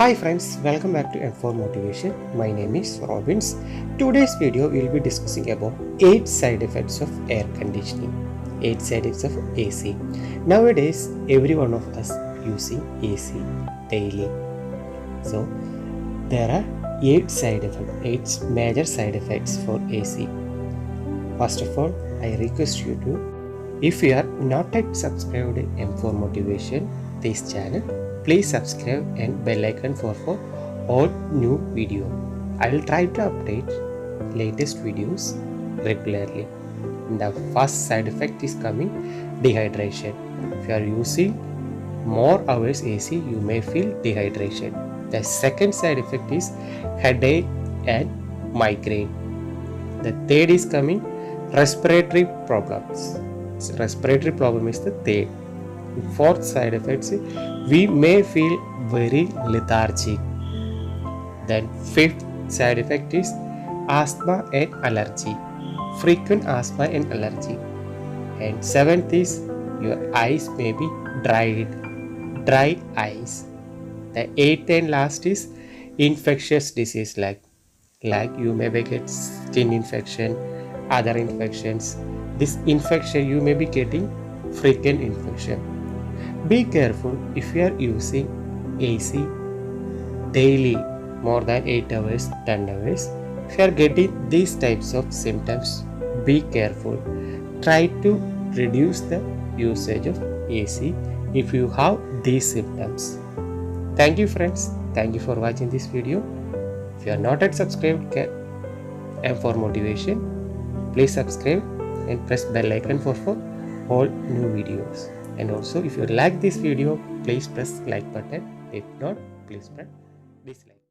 Hi friends, welcome back to M4 Motivation. My name is Robins. Today's video we will be discussing about 8 side effects of air conditioning. 8 side effects of AC. Nowadays, every one of us using AC daily. So, there are 8 side effects, 8 major side effects for AC. First of all, I request you to, if you are not yet subscribed to M4 Motivation, this channel, please subscribe and bell icon for all new video. I will try to update latest videos regularly. The first side effect is coming dehydration. If you are using more hours AC, you may feel dehydration. The second side effect is headache and migraine. The third is coming respiratory problems. Respiratory problem is the third. Fourth side effects, we may feel very lethargic. Then fifth side effect is asthma and allergy, frequent asthma and allergy. And seventh is your eyes may be dry eyes. The eighth and last is infectious disease like you may get skin infection, other infections. This infection you may be getting frequent infection. Be careful if you are using AC daily more than 8 hours, 10 hours. If you are getting these types of symptoms, be careful. Try to reduce the usage of AC if you have these symptoms. Thank you friends. Thank you for watching this video. If you are not yet subscribed to M4 Motivation, please subscribe and press bell icon for all new videos. And also if you like this video, please press like button. If not, please press dislike.